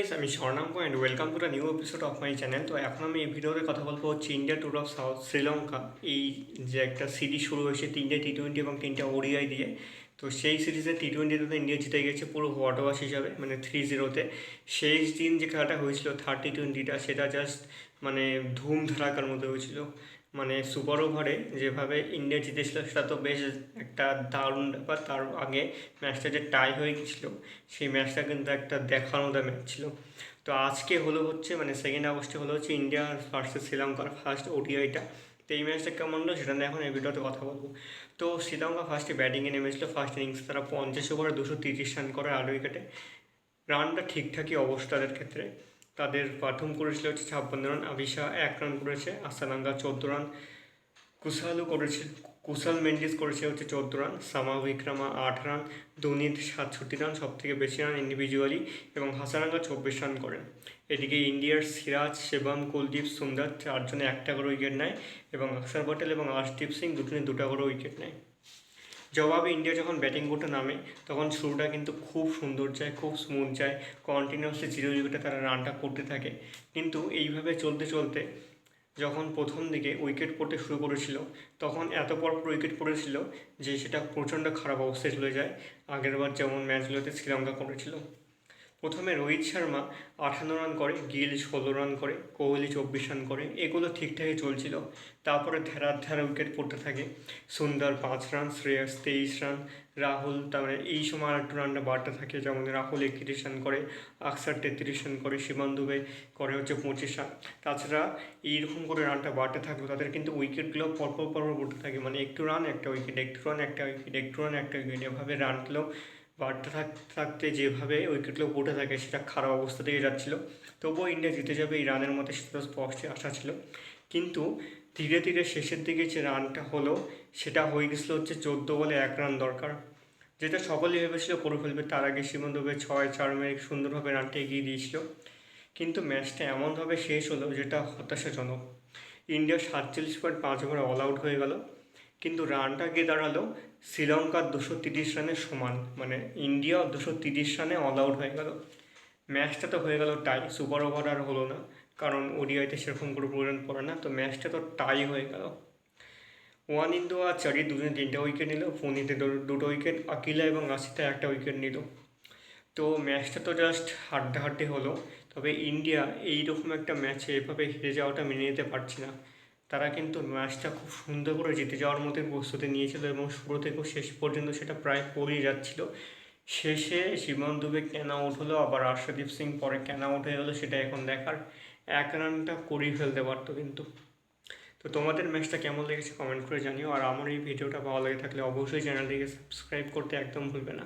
Guys, আমি Swarnam and welcome to the new episode of my channel. তো এখন আমি এই ভিডিওতে কথা বলবো হচ্ছে India tour of south Sri Lanka. এই যে একটা সিরিজ শুরু হয়েছে 3টে টি-20 এবং 3টে ওডিআই দিয়ে। তো সেই সিরিজে টি-20তে তো ইন্ডিয়া জিতে গেছে পুরো হোয়াইট ওয়াশ হিসাবে, মানে 3-0-তে। শেষ দিন যে খেলাটা হয়েছিল থার্ড টি-20টা, সেটা জাস্ট মানে ধুম ধারাকার মধ্যে হয়েছিল। মানে সুপার ওভারে যেভাবে ইন্ডিয়া জিতেছিল সেটা তো বেশ একটা দারুণ ব্যাপার। তার আগে ম্যাচটা যে টাই হয়ে গেছিলো, সেই ম্যাচটা কিন্তু একটা দেখার মতো ম্যাচ ছিল। তো আজকে হলো হচ্ছে মানে 2 আগস্টে হলো হচ্ছে ইন্ডিয়া ভার্সেস শ্রীলঙ্কার ফার্স্ট ওডিআইটা। তো এই ম্যাচটা কেমন হলো সেটা নিয়ে এখন এই ভিডিওতে কথা বলবো। তো শ্রীলঙ্কা ফার্স্টে ব্যাটিংয়ে নেমেছিল। ফার্স্ট ইনিংসে তারা 50 ওভারে 230 রান করে 8 উইকেটে। রানটা ঠিকঠাকই অবস্থা তাদের ক্ষেত্রে। তাদের প্রথম করেছিল হচ্ছে 56 রান, আভিশা 1 রান করেছে, আসালাঙ্গা 14 রান, কুশাল মেন্ডিস করেছে হচ্ছে 14 রান, সামা উইক্রামা 8 রান, ধোনির 67 রান, সব থেকে বেশি রান ইন্ডিভিজুয়ালি, এবং হাসারাঙ্গা 24 রান করেন। এদিকে ইন্ডিয়ার সিরাজ, শিবম, কুলদীপ, সুন্দর চারজনে একটা করে উইকেট নেয়, এবং অক্ষর পটেল এবং আর্শদীপ সিং দুজনে 2টা করে উইকেট নেয়। জবাবে ইন্ডিয়া যখন ব্যাটিং করতে নামে তখন শুরুটা কিন্তু খুব সুন্দর যায়, খুব স্মুথ যায়। কন্টিনিউয়াসলি 0 উইকেটে তারা রানটা করতে থাকে। কিন্তু এইভাবে চলতে চলতে যখন প্রথম দিকে উইকেট পড়তে শুরু করেছিল, তখন এত পর উইকেট পড়েছিল যে সেটা প্রচণ্ড খারাপ অবস্থায় চলে যায়। আগেরবার যেমন ম্যাচগুলোতে শ্রীলঙ্কা করেছিল। প্রথমে রোহিত শর্মা 58 রান করে, গিল 16 রান করে, কোহলি 24 রান করে, এগুলো ঠিকঠাকই চলছিল। তারপরে ধারা উইকেট পড়তে থাকে। সুন্দর 5 রান, শ্রেয়স 23 রান, রাহুল তারপরে এই সময় আর একটু রানটা বাড়তে থাকে, যেমন রাহুল 31 রান করে, আকসার 33 রান করে, শিবম দুবে করে হচ্ছে 25 রান। তাছাড়া এইরকম করে রানটা বাড়তে থাকলো, তাদের কিন্তু উইকেটগুলো পরপর পড়তে থাকে, মানে একটু রান একটা উইকেট, একটু রান একটা উইকেট, একটু রান একটা উইকেট, এভাবে রানগুলো বাড়তে থাকতে যেভাবে উইকেটগুলো পড়ে থাকে সেটা খারাপ অবস্থা থেকে যাচ্ছিলো। তবুও ইন্ডিয়া জিতে যাবে এই রানের মধ্যে সেটা স্পষ্টই আশা ছিল। কিন্তু ধীরে ধীরে শেষের দিকে যে রানটা হলো সেটা হয়ে গেছিলো হচ্ছে 14 বলে 1 রান দরকার, যেটা সকলেই ভেবেছিল করে ফেলবে। তার আগে শিবম দুবে 6-4 মেরে সুন্দরভাবে রানটা এগিয়ে দিয়েছিল। কিন্তু ম্যাচটা এমনভাবে শেষ হলো যেটা হতাশাজনক। ইন্ডিয়া 47.5 ওভারে অল আউট হয়ে গেল, কিন্তু রানটা গিয়ে দাঁড়ালো শ্রীলঙ্কার 230 রানের সমান। মানে ইন্ডিয়া 230 রানে অল আউট হয়ে গেল। ম্যাচটা তো হয়ে গেল টাই, সুপার ওভার আর হলো না, কারণ ওডিআইতে সেরকম করে প্রয়োজন পড়ে না। তো ম্যাচটা তো টাই হয়ে গেল। ওয়ানিন্দু আর চারি দুজনে 3টে উইকেট নিল, ফোনিতে 2টো উইকেট, আকিলা এবং আশিতা 1টা উইকেট নিল। তো ম্যাচটা তো জাস্ট হাড্ডাহাড্ডি হলো। তবে ইন্ডিয়া এইরকম একটা ম্যাচে এভাবে হেরে যাওয়াটা মেনে নিতে পারছি না। তারা কিন্তু ম্যাচটা খুব সুন্দর করে জিতে যাওয়ার মতো প্রস্তুতি নিয়েছিল, এবং শুরু থেকেও শেষ পর্যন্ত সেটা প্রায় পড়েই যাচ্ছিল। শেষে শিবম দুবে কেন আউট হলো, আবার আর্শদীপ সিং পরে কেন আউট হয়ে গেলো সেটা এখন দেখার। 1 রানটা করেই ফেলতে পারতো কিন্তু। তো তোমাদের ম্যাচটা কেমন লেগেছে কমেন্ট করে জানিও। আর আমার এই ভিডিওটা ভালো লেগে থাকলে অবশ্যই চ্যানেলটিকে সাবস্ক্রাইব করতে একদম ভুলবে না।